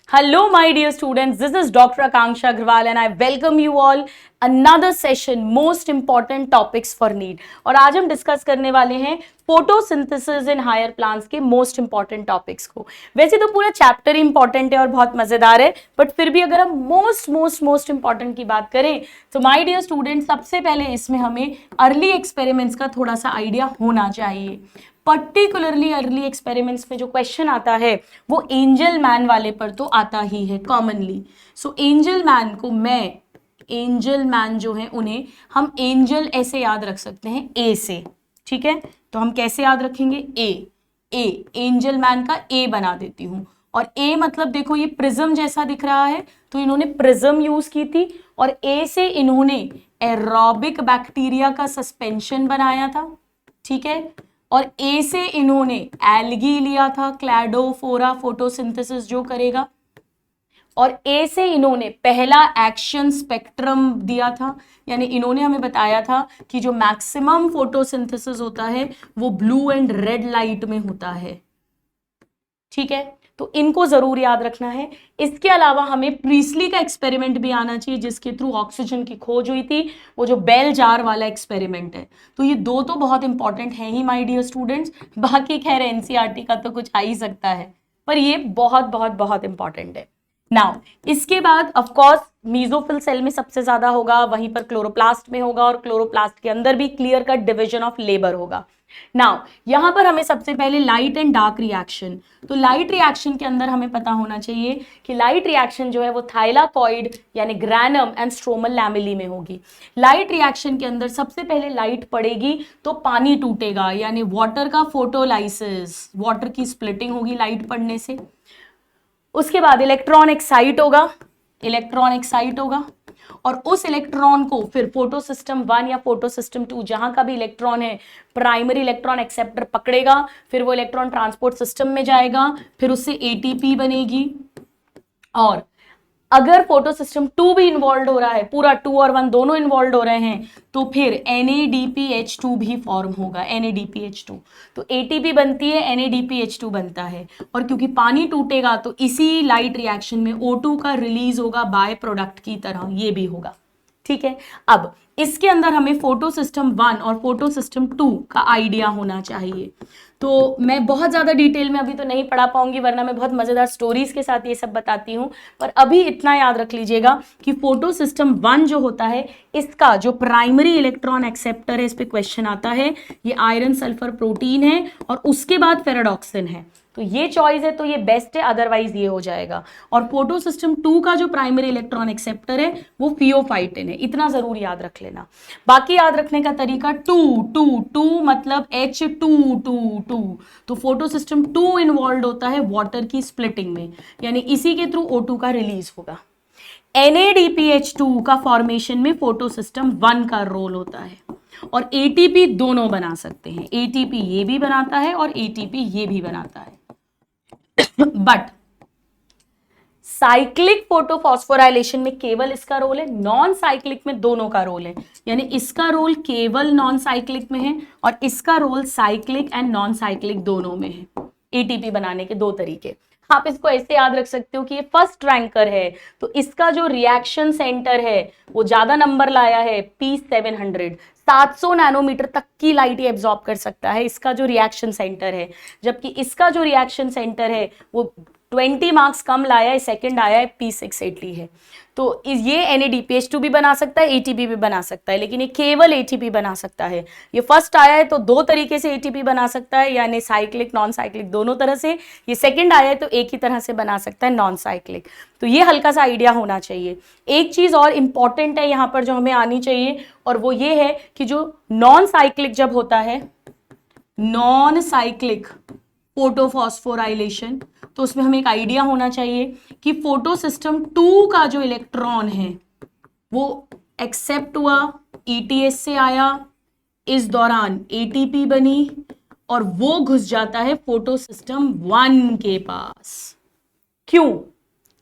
Hello, my dear students. This is Dr. Akanksha Agrawal and I welcome you all another session most important topics for NEET. और आज हम discuss करने वाले हैं photosynthesis in higher plants के most important topics को। वैसे तो पूरा चैप्टर इंपॉर्टेंट है और बहुत मजेदार है, बट फिर भी अगर हम मोस्ट इंपॉर्टेंट की बात करें तो माय डियर स्टूडेंट, सबसे पहले इसमें हमें अर्ली एक्सपेरिमेंट्स का थोड़ा सा आइडिया होना चाहिए। पर्टिकुलरली अर्ली एक्सपेरिमेंट्स में जो क्वेश्चन आता है वो एंजल मैन वाले पर तो आता ही है कॉमनली। सो एंजल मैन को एंजल मैन जो है उन्हें हम एंजल ऐसे याद रख सकते हैं ए से, ठीक है। तो हम कैसे याद रखेंगे? ए एंजल मैन का ए बना देती हूं। और ए मतलब देखो ये प्रिज्म जैसा दिख रहा है, तो इन्होंने प्रिज्म यूज की थी और ए से इन्होंने एरोबिक बैक्टीरिया का सस्पेंशन बनाया था, ठीक है। और ए से इन्होंने एल्गी लिया था, क्लैडोफोरा फोटोसिंथेसिस जो करेगा। और ए से इन्होंने पहला एक्शन स्पेक्ट्रम दिया था, यानी इन्होंने हमें बताया था कि जो मैक्सिमम फोटोसिंथेसिस होता है वो ब्लू एंड रेड लाइट में होता है, ठीक है। तो इनको जरूर याद रखना है। इसके अलावा हमें प्रीस्ली का एक्सपेरिमेंट भी आना चाहिए जिसके थ्रू ऑक्सीजन की खोज हुई थी, वो जो बेल जार वाला एक्सपेरिमेंट है। तो ये दो तो बहुत इंपॉर्टेंट है ही माय डियर स्टूडेंट्स। बाकी खैर एनसीईआरटी का तो कुछ आ ही सकता है, पर ये बहुत इंपॉर्टेंट है। नाउ इसके बाद ऑफ कोर्स मीजोफिल सेल में सबसे ज्यादा होगा, वहीं पर क्लोरोप्लास्ट में होगा और क्लोरोप्लास्ट के अंदर भी clear cut division of labour होगा। नाउ यहां पर हमें सबसे पहले लाइट एंड डार्क रिएक्शन, तो लाइट रिएक्शन के अंदर हमें पता होना चाहिए कि लाइट रिएक्शन जो है वो थाइलाकॉइड यानी ग्रैनम एंड स्ट्रोमल लैमेली में होगी। लाइट रिएक्शन के अंदर सबसे पहले लाइट पड़ेगी तो पानी टूटेगा, यानी वाटर का फोटोलाइसिस, वाटर की स्प्लिटिंग होगी लाइट पड़ने से। उसके बाद इलेक्ट्रॉन एक्साइट होगा और उस इलेक्ट्रॉन को फिर फोटोसिस्टम 1 या फोटोसिस्टम 2 जहां का भी इलेक्ट्रॉन है प्राइमरी इलेक्ट्रॉन एक्सेप्टर पकड़ेगा, फिर वो इलेक्ट्रॉन ट्रांसपोर्ट सिस्टम में जाएगा, फिर उससे एटीपी बनेगी। और अगर फोटोसिस्टम 2 भी इन्वॉल्व हो रहा है, पूरा 2 और 1 दोनों इन्वॉल्व हो रहे हैं, तो फिर NADPH2 भी फॉर्म होगा, NADPH2। तो ATP बनती है, NADPH2 बनता है। और क्योंकि पानी टूटेगा तो इसी लाइट रिएक्शन में O2 का रिलीज होगा बाय प्रोडक्ट की तरह, ये भी होगा, ठीक है। अब इसके अंदर हमें फोटोसिस्टम 1 और फोटोसिस्टम 2 का आइडिया होना चाहिए। तो मैं बहुत ज़्यादा डिटेल में अभी तो नहीं पढ़ा पाऊंगी, वरना मैं बहुत मज़ेदार स्टोरीज के साथ ये सब बताती हूँ। पर अभी इतना याद रख लीजिएगा कि फोटोसिस्टम 1 जो होता है, इसका जो प्राइमरी इलेक्ट्रॉन एक्सेप्टर है, इस पे क्वेश्चन आता है, ये आयरन सल्फर प्रोटीन है और उसके बाद फेराडॉक्सिन है। तो ये चॉइस है तो ये बेस्ट है, अदरवाइज ये हो जाएगा। और फोटोसिस्टम 2 का जो प्राइमरी इलेक्ट्रॉन एक्सेप्टर है वो फियोफाइटिन है, इतना जरूर याद रख लेना। बाकी याद रखने का तरीका 2 मतलब H2 तो फोटोसिस्टम 2 इन्वॉल्व होता है वाटर की स्प्लिटिंग में, यानी इसी के थ्रू O2 का रिलीज होगा। NADPH2 का फॉर्मेशन में फोटोसिस्टम 1 का रोल होता है और ATP दोनों बना सकते हैं, ATP ये भी बनाता है और ATP ये भी बनाता है। बट साइक्लिक फोटोफॉस्फोराइलेशन में केवल इसका रोल है, नॉन साइक्लिक में दोनों का रोल है, यानी इसका रोल केवल नॉन साइक्लिक में है और इसका role cyclic and non cyclic दोनों में है। एटीपी बनाने के दो तरीके। आप इसको ऐसे याद रख सकते हो कि ये फर्स्ट रैंकर है, तो इसका जो रिएक्शन सेंटर है वो ज्यादा नंबर लाया है, P700, 700 नैनोमीटर तक की लाइट ये एब्जॉर्ब कर सकता है, इसका जो रिएक्शन सेंटर है। जबकि इसका जो रिएक्शन सेंटर है वो 20 मार्क्स कम लाया है, सेकंड आया है, P680 है। तो ये NADPH2 भी बना सकता है, ATP भी बना सकता है, लेकिन ये केवल ATP बना सकता है। ये फर्स्ट आया है तो दो तरीके से ATP बना सकता है, यानी साइक्लिक नॉन साइक्लिक दोनों तरह से। ये सेकंड आया है तो एक ही तरह से बना सकता है, नॉन साइक्लिक। तो ये हल्का सा आइडिया होना चाहिए। एक चीज और इंपॉर्टेंट है यहाँ पर जो हमें आनी चाहिए, और वो ये है कि जो नॉन साइक्लिक जब होता है, नॉन साइक्लिक फोटोफॉस्फोराइलेशन, तो उसमें हमें एक आइडिया होना चाहिए कि फोटोसिस्टम 2 का जो इलेक्ट्रॉन है वो एक्सेप्ट हुआ, ETS से आया, इस दौरान ATP बनी और वो घुस जाता है फोटोसिस्टम 1 के पास। क्यों?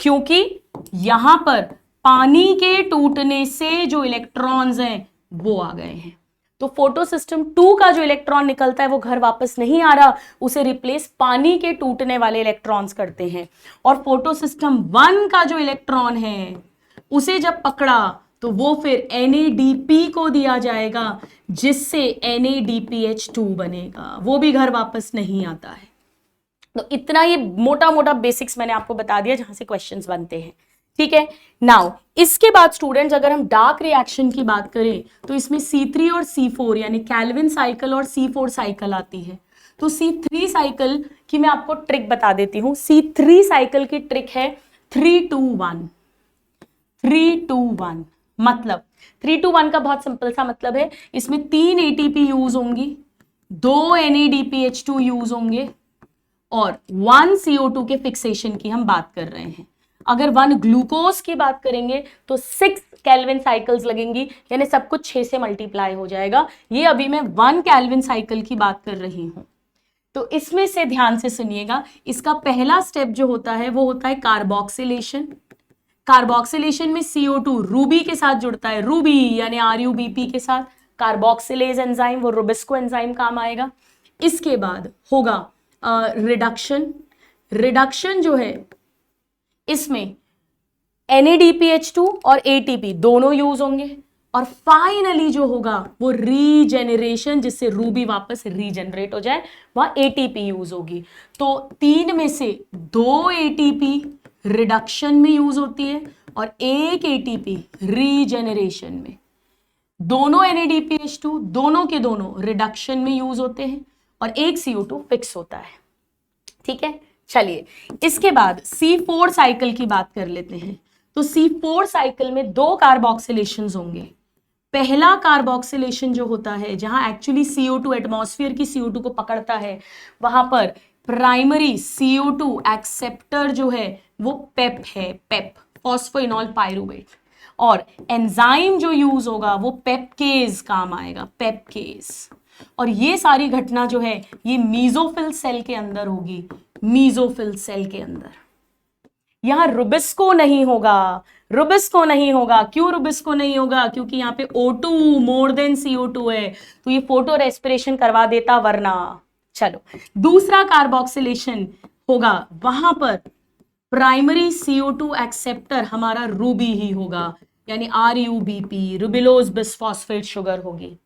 क्योंकि यहां पर पानी के टूटने से जो इलेक्ट्रॉन्स हैं वो आ गए हैं। तो फोटो सिस्टम 2 का जो इलेक्ट्रॉन निकलता है वो घर वापस नहीं आ रहा, उसे रिप्लेस पानी के टूटने वाले इलेक्ट्रॉन्स करते हैं। और फोटो सिस्टम 1 का जो इलेक्ट्रॉन है उसे जब पकड़ा तो वो फिर NADP को दिया जाएगा, जिससे NADPH2 बनेगा, वो भी घर वापस नहीं आता है। तो इतना ये मोटा मोटा बेसिक्स मैंने आपको बता दिया जहां से क्वेश्चंस बनते हैं, ठीक है। नाउ इसके बाद स्टूडेंट्स अगर हम डार्क रिएक्शन की बात करें तो इसमें C3 और C4 यानी कैल्विन साइकिल और C4 साइकिल आती है। तो C3 साइकिल की मैं आपको ट्रिक बता देती हूं। C3 साइकिल की ट्रिक है 3-2-1। 3-2-1 मतलब 3-2-1 का बहुत सिंपल सा मतलब है, इसमें 3 ATP यूज होंगी, 2 NADPH2 यूज होंगे और 1 CO2 के फिक्सेशन की हम बात कर रहे हैं। अगर 1 ग्लूकोज की बात करेंगे तो 6 केल्विन साइकिल्स लगेंगी, यानी सब कुछ 6 से मल्टीप्लाई हो जाएगा। ये अभी मैं 1 केल्विन साइकिल की बात कर रही हूं। तो इसमें से ध्यान से सुनिएगा, इसका पहला स्टेप जो होता है वो होता है कार्बोक्सिलेशन। कार्बोक्सिलेशन में CO2 रूबी के साथ जुड़ता है, रूबी यानी RUBP के साथ, कार्बोक्सिलेज एंजाइम, वो रुबिस्को एंजाइम काम आएगा। इसके बाद होगा रिडक्शन। रिडक्शन जो है इसमें NADPH2 और ATP दोनों यूज होंगे। और फाइनली जो होगा वो रीजेनरेशन, जिससे रूबी वापस रीजनरेट हो जाए, वहां ATP यूज होगी। तो 3 में से 2 ATP रिडक्शन में यूज होती है और 1 ATP रीजेनरेशन में। दोनों NADPH2 दोनों के दोनों रिडक्शन में यूज होते हैं और 1 CO2 फिक्स होता है, ठीक है। चलिए इसके बाद C4 साइकिल की बात कर लेते हैं। तो C4 साइकिल में 2 कार्बोक्सिलेशंस होंगे। पहला कार्बोक्सिलेशन जो होता है जहां एक्चुअली CO2 एटमॉस्फेयर की CO2 को पकड़ता है, वहां पर प्राइमरी CO2 एक्सेप्टर जो है वो पेप है, पेप फॉस्फोइनॉल पायरुवेट। और एंजाइम जो यूज होगा वो पेपकेज काम आएगा, पेपकेज। और ये सारी घटना जो है ये मीजोफिल सेल के अंदर होगी, मीजोफिल सेल के अंदर। यहां रुबिस्को नहीं होगा, रुबिस्को नहीं होगा। क्यों रुबिस्को नहीं होगा? क्योंकि यहाँ पे O2 मोर देन CO2 है, तो ये फोटो रेस्पिरेशन करवा देता वरना। चलो दूसरा कार्बोक्सिलेशन होगा, वहां पर प्राइमरी CO2 एक्सेप्टर हमारा रूबी ही होगा, यानी RUBP, रुबिलोज बिसफॉस्फेट शुगर होगी।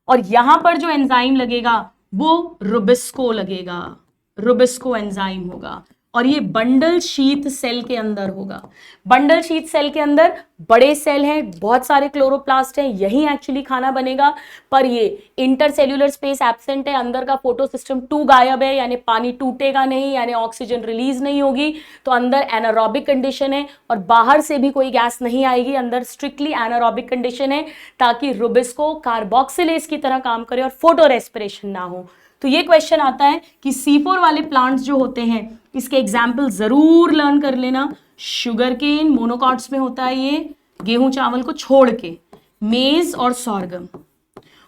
और यहां पर जो एंजाइम लगेगा वो रुबिस्को लगेगा, रुबिस्को एंजाइम होगा। और ये बंडल शीथ सेल के अंदर होगा। बंडल शीथ सेल के अंदर बड़े सेल हैं, बहुत सारे क्लोरोप्लास्ट हैं, यही एक्चुअली खाना बनेगा। पर ये इंटरसेल्यूलर स्पेस एब्सेंट है, अंदर का फोटो सिस्टम 2 गायब है, यानी पानी टूटेगा नहीं, यानी ऑक्सीजन रिलीज नहीं होगी। तो अंदर एनारोबिक कंडीशन है और बाहर से भी कोई गैस नहीं आएगी, अंदर स्ट्रिक्टली एनारोबिक कंडीशन है, ताकि रुबिस्को कार्बोक्सिलेज की तरह काम करे और फोटो रेस्पिरेशन ना हो। तो ये क्वेश्चन आता है कि C4 वाले प्लांट्स जो होते हैं इसके एग्जाम्पल जरूर लर्न कर लेना। शुगर केन मोनोकॉट्स में होता है, ये गेहूं चावल को छोड़ के, मेज और सॉर्गम।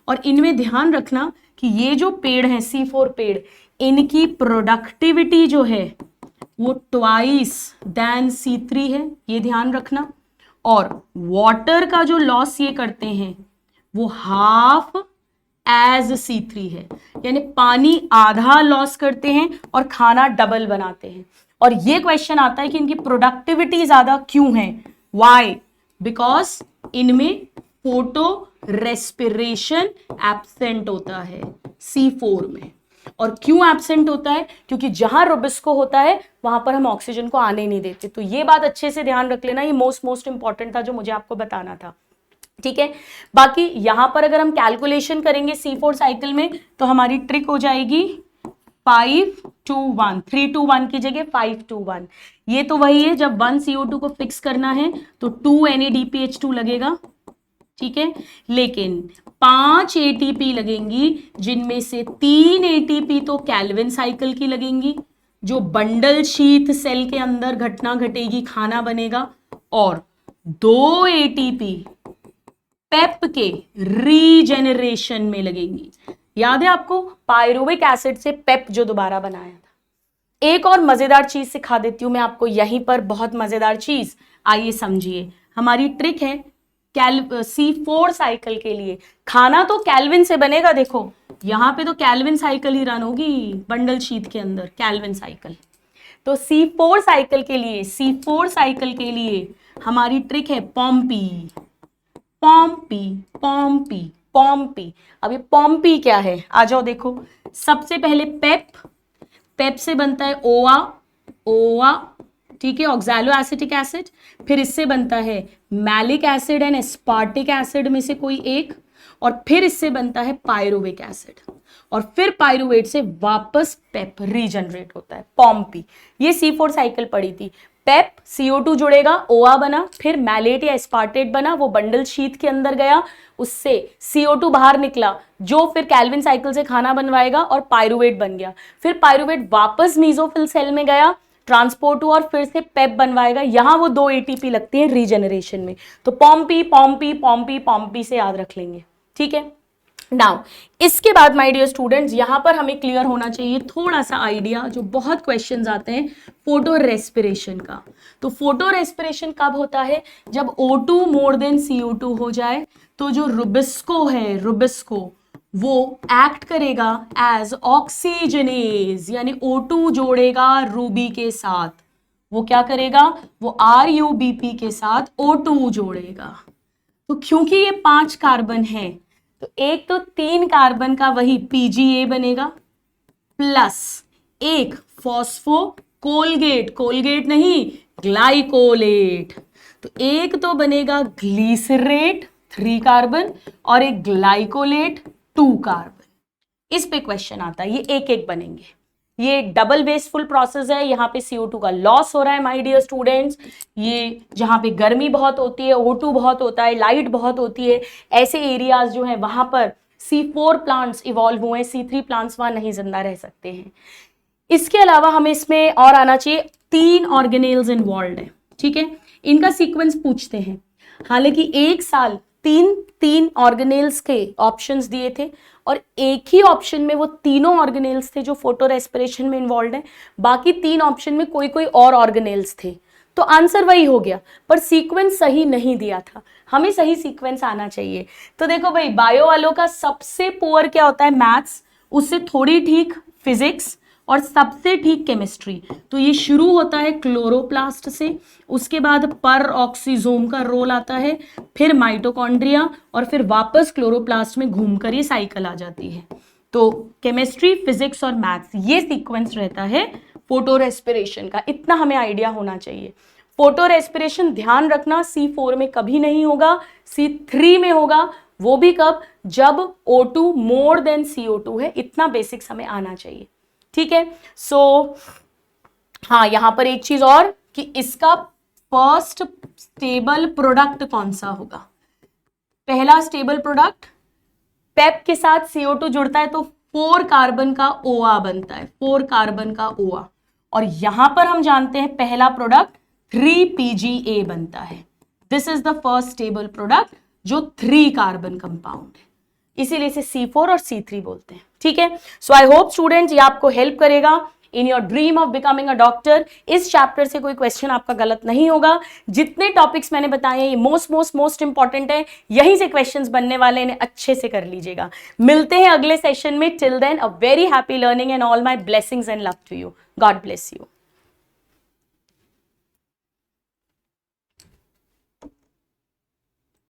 और इनमें ध्यान रखना कि ये जो पेड़ हैं C4 पेड़, इनकी प्रोडक्टिविटी जो है वो ट्वाइस देन C3 है, ये ध्यान रखना। और वाटर का जो लॉस ये करते हैं वो हाफ एज C3 है, यानी पानी आधा लॉस करते हैं और खाना डबल बनाते हैं। और ये क्वेश्चन आता है कि इनकी प्रोडक्टिविटी ज्यादा क्यों है? वाई? बिकॉज इनमें फोटो रेस्पिरेशन एब्सेंट होता है C4 में। और क्यों एब्सेंट होता है? क्योंकि जहां रुबिस्को होता है वहां पर हम ऑक्सीजन को आने नहीं देते। तो ये बात अच्छे से ध्यान रख लेना, ये मोस्ट इंपॉर्टेंट था जो मुझे आपको बताना था, ठीक है। बाकी यहां पर अगर हम कैलकुलेशन करेंगे C4 साइकिल में तो हमारी ट्रिक हो जाएगी 5-2-1, 3-2-1 की जगह 5-2-1। ये तो वही है, जब 1 CO2 को फिक्स करना है तो 2 NADPH2 लगेगा, ठीक है। लेकिन 5 ATP लगेंगी, जिनमें से 3 ATP तो कैल्विन साइकिल की लगेंगी, जो बंडल शीथ सेल के अंदर घटना घटेगी, खाना बनेगा। और 2 ATP पेप के रीजेनरेशन में लगेंगी। याद है आपको पायरुविक एसिड से पेप जो दोबारा बनाया था। एक और मजेदार चीज सिखा देती हूं मैं आपको यहीं पर, बहुत मजेदार चीज, आइए समझिए। हमारी ट्रिक है C4 साइकिल के लिए खाना तो केल्विन से बनेगा। देखो यहां पे तो केल्विन साइकिल ही रन होगी बंडल शीट के अंदर, केल्विन साइकिल। तो C4 साइकिल के लिए, C4 साइकिल के लिए हमारी ट्रिक है पॉम्पी, पॉम्पी, पॉम्पी, पॉम्पी। अब ये पॉम्पी क्या है, आ जाओ देखो। सबसे पहले पेप, पेप से बनता है ओआ, ओआ, ठीक है, ऑक्सैलो एसिटिक एसिड। फिर इससे बनता है malic acid and aspartic acid में से कोई एक, और फिर इससे बनता है पायरुविक एसिड, और फिर पायरुवेट से वापस पेप रीजनरेट होता है, पॉम्पी। ये C4 साइकिल पड़ी थी। पेप CO2 जुड़ेगा, ओआ बना, फिर मैलेट या एस्पार्टेट बना, वो बंडल शीट के अंदर गया, उससे CO2 बाहर निकला जो फिर केल्विन साइकिल से खाना बनवाएगा और पायरुवेट बन गया। फिर पायरुवेट वापस मीजोफिल सेल में गया, ट्रांसपोर्ट हुआ और फिर से पेप बनवाएगा। यहां वो 2 ATP लगती है रीजनरेशन में। तो पॉम्पी, पॉम्पी, पॉम्पी, पॉम्पी से याद रख लेंगे, ठीक है। नाउ इसके बाद माय डियर स्टूडेंट्स, यहां पर हमें क्लियर होना चाहिए थोड़ा सा आइडिया, जो बहुत क्वेश्चंस आते हैं फोटो रेस्पिरेशन का। तो फोटो रेस्पिरेशन कब होता है, जब O2 मोर देन CO2 हो जाए, तो जो रुबिस्को है, रुबिस्को, वो एक्ट करेगा एज ऑक्सीजनेज, यानी O2 जोड़ेगा रूबी के साथ। वो क्या करेगा, वो RUBP के साथ O2 जोड़ेगा। तो क्योंकि ये 5 कार्बन है, तो एक तो 3 कार्बन का वही PGA बनेगा, प्लस एक फॉस्फो कोलगेट, कोलगेट नहीं ग्लाइकोलेट, तो एक तो बनेगा ग्लीसरेट 3 कार्बन और एक ग्लाइकोलेट 2 कार्बन। इस पे क्वेश्चन आता है, ये एक एक बनेंगे। ये डबल वेस्टफुल प्रोसेस है, यहाँ पे CO2 का लॉस हो रहा है माय डियर स्टूडेंट्स। ये जहाँ पे गर्मी बहुत होती है, O2 बहुत होता है, लाइट बहुत होती है, ऐसे एरियाज जो हैं वहां पर C4 प्लांट्स इवॉल्व हुए, C3 प्लांट्स वहां नहीं जिंदा रह सकते हैं। इसके अलावा हमें इसमें और आना चाहिए, 3 ऑर्गेनेल्स इन्वॉल्व है, ठीक है। इनका सीक्वेंस पूछते हैं, हालांकि एक साल 3 ऑर्गेनेल्स के ऑप्शंस दिए थे और एक ही ऑप्शन में वो तीनों ऑर्गेनेल्स थे जो फोटो रेस्पिरेशन में इन्वॉल्व हैं, बाकी 3 ऑप्शन में कोई कोई और ऑर्गेनेल्स थे। तो आंसर वही हो गया, पर सीक्वेंस सही नहीं दिया था। हमें सही सीक्वेंस आना चाहिए। तो देखो भाई, बायो वालों का सबसे पुअर क्या होता है, मैथ्स, उससे थोड़ी ठीक फिजिक्स, और सबसे ठीक केमिस्ट्री। तो ये शुरू होता है क्लोरोप्लास्ट से, उसके बाद पर ऑक्सीजोम का रोल आता है, फिर माइटोकॉन्ड्रिया, और फिर वापस क्लोरोप्लास्ट में घूमकर ये साइकिल आ जाती है। तो केमिस्ट्री, फिजिक्स और मैथ्स, ये सीक्वेंस रहता है फोटो रेस्पिरेशन का। इतना हमें आइडिया होना चाहिए। फोटो रेस्पिरेशन ध्यान रखना C4 में कभी नहीं होगा, C3 में होगा। वो भी कब, जब O2 मोर देन CO2 है। इतना बेसिक्स हमें आना चाहिए, ठीक है। सो हाँ, यहां पर एक चीज और कि इसका फर्स्ट स्टेबल प्रोडक्ट कौन सा होगा। पहला स्टेबल प्रोडक्ट, पेप के साथ CO2 जुड़ता है तो 4 कार्बन का OA बनता है, 4 कार्बन का OA। और यहां पर हम जानते हैं पहला प्रोडक्ट 3 PGA बनता है। This is the first stable product जो 3 कार्बन कंपाउंड है, इसीलिए इसे C4 और C3 बोलते हैं, ठीक है। सो आई होप स्टूडेंट्स ये आपको हेल्प करेगा in your dream of becoming a doctor. इस चैप्टर से कोई क्वेश्चन आपका गलत नहीं होगा। जितने टॉपिक्स मैंने बताए हैं ये मोस्ट इंपॉर्टेंट है, यहीं से क्वेश्चंस बनने वाले, इन्हें अच्छे से कर लीजिएगा। मिलते हैं अगले सेशन में। Till then a very happy learning and all my blessings and love to you. God bless you.